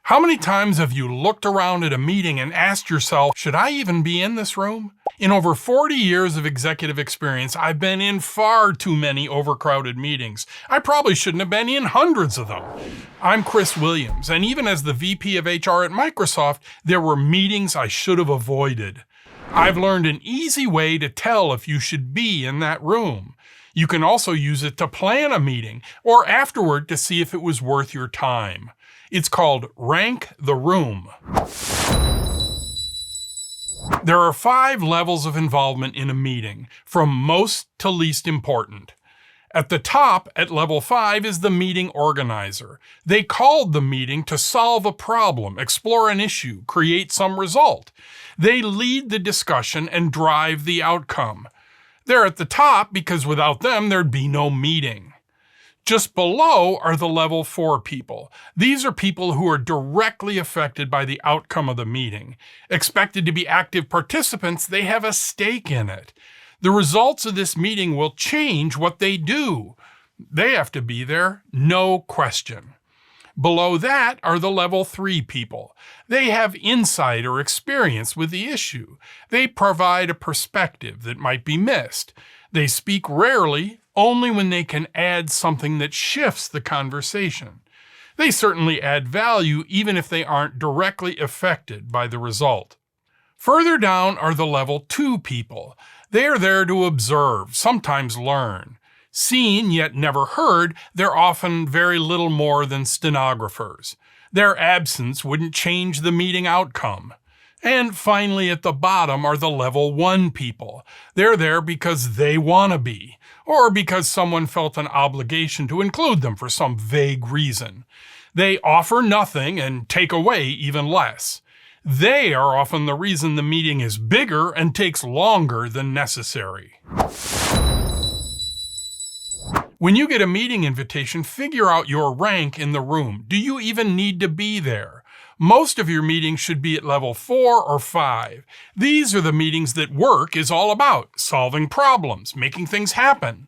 How many times have you looked around at a meeting and asked yourself, should I even be in this room? In over 40 years of executive experience, I've been in far too many overcrowded meetings. I probably shouldn't have been in hundreds of them. I'm Chris Williams, and even as the VP of HR at Microsoft, there were meetings I should have avoided. I've learned an easy way to tell if you should be in that room. You can also use it to plan a meeting, or afterward to see if it was worth your time. It's called Rank the Room. There are 5 levels of involvement in a meeting, from most to least important. At the top, at level 5, is the meeting organizer. They called the meeting to solve a problem, explore an issue, create some result. They lead the discussion and drive the outcome. They're at the top because without them, there'd be no meeting. Just below are the level 4 people. These are people who are directly affected by the outcome of the meeting. Expected to be active participants, they have a stake in it. The results of this meeting will change what they do. They have to be there, no question. Below that are the level 3 people. They have insight or experience with the issue. They provide a perspective that might be missed. They speak rarely, only when they can add something that shifts the conversation. They certainly add value even if they aren't directly affected by the result. Further down are the level 2 people. They are there to observe, sometimes learn. Seen yet never heard, they're often very little more than stenographers. Their absence wouldn't change the meeting outcome. And finally, at the bottom are the level 1 people. They're there because they want to be, or because someone felt an obligation to include them for some vague reason. They offer nothing and take away even less. They are often the reason the meeting is bigger and takes longer than necessary. When you get a meeting invitation, figure out your rank in the room. Do you even need to be there? Most of your meetings should be at level 4 or 5. These are the meetings that work is all about, solving problems, making things happen.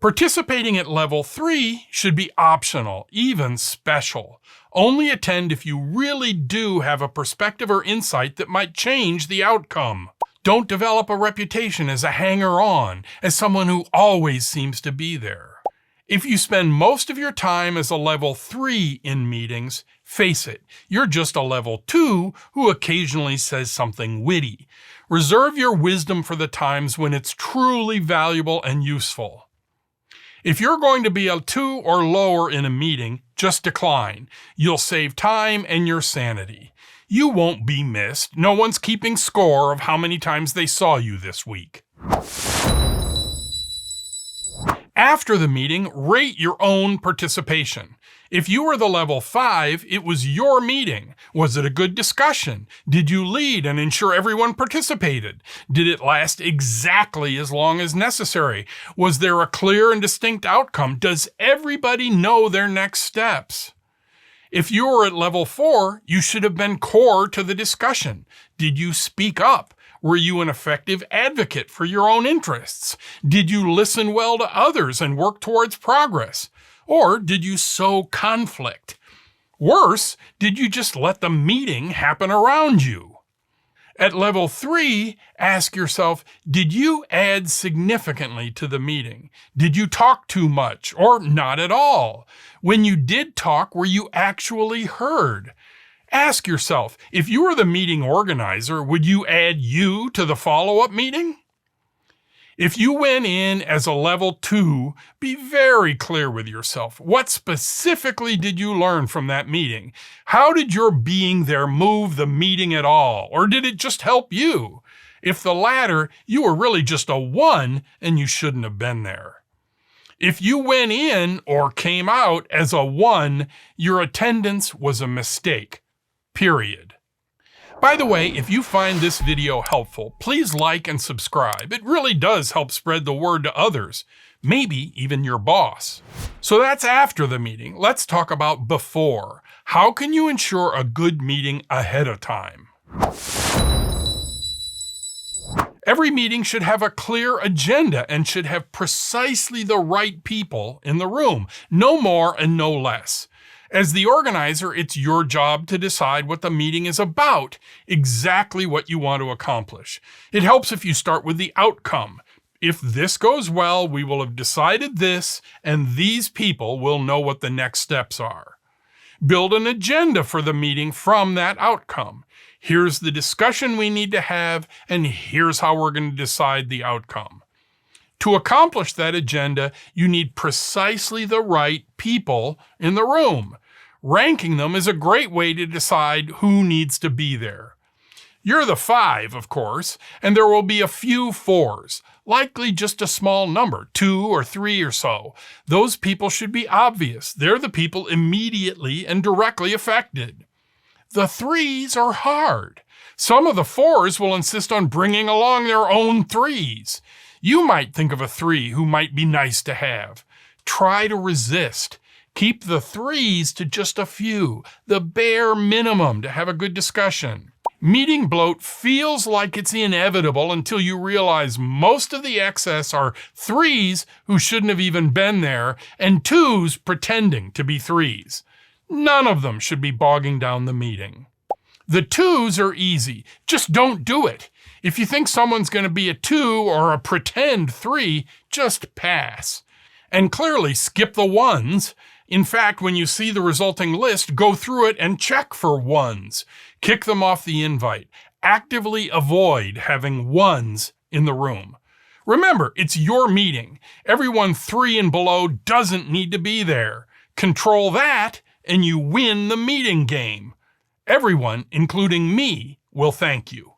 Participating at level 3 should be optional, even special. Only attend if you really do have a perspective or insight that might change the outcome. Don't develop a reputation as a hanger-on, as someone who always seems to be there. If you spend most of your time as a level 3 in meetings, face it, you're just a level 2 who occasionally says something witty. Reserve your wisdom for the times when it's truly valuable and useful. If you're going to be a 2 or lower in a meeting, just decline. You'll save time and your sanity. You won't be missed. No one's keeping score of how many times they saw you this week. After the meeting, rate your own participation. If you were the level 5, it was your meeting. Was it a good discussion? Did you lead and ensure everyone participated? Did it last exactly as long as necessary? Was there a clear and distinct outcome? Does everybody know their next steps? If you were at level 4, you should have been core to the discussion. Did you speak up? Were you an effective advocate for your own interests? Did you listen well to others and work towards progress? Or did you sow conflict? Worse, did you just let the meeting happen around you? At level 3, ask yourself, did you add significantly to the meeting? Did you talk too much or not at all? When you did talk, were you actually heard? Ask yourself, if you were the meeting organizer, would you add you to the follow-up meeting? If you went in as a level 2, be very clear with yourself. What specifically did you learn from that meeting? How did your being there move the meeting at all? Or did it just help you? If the latter, you were really just a 1 and you shouldn't have been there. If you went in or came out as a 1, your attendance was a mistake. Period. By the way, if you find this video helpful, please like and subscribe. It really does help spread the word to others, maybe even your boss. So that's after the meeting. Let's talk about before. How can you ensure a good meeting ahead of time? Every meeting should have a clear agenda and should have precisely the right people in the room, no more and no less. As the organizer, it's your job to decide what the meeting is about, exactly what you want to accomplish. It helps if you start with the outcome. If this goes well, we will have decided this, and these people will know what the next steps are. Build an agenda for the meeting from that outcome. Here's the discussion we need to have, and here's how we're going to decide the outcome. To accomplish that agenda, you need precisely the right people in the room. Ranking them is a great way to decide who needs to be there. You're the 5, of course, and there will be a few 4s, likely just a small number, 2 or 3 or so. Those people should be obvious. They're the people immediately and directly affected. The 3s are hard. Some of the 4s will insist on bringing along their own 3s. You might think of a 3 who might be nice to have. Try to resist. Keep the 3s to just a few, the bare minimum to have a good discussion. Meeting bloat feels like it's inevitable until you realize most of the excess are 3s who shouldn't have even been there and 2s pretending to be 3s. None of them should be bogging down the meeting. The 2s are easy. Just don't do it. If you think someone's going to be a 2 or a pretend 3, just pass. And clearly skip the 1s. In fact, when you see the resulting list, go through it and check for 1s. Kick them off the invite. Actively avoid having 1s in the room. Remember, it's your meeting. Everyone 3 and below doesn't need to be there. Control that, and you win the meeting game. Everyone, including me, will thank you.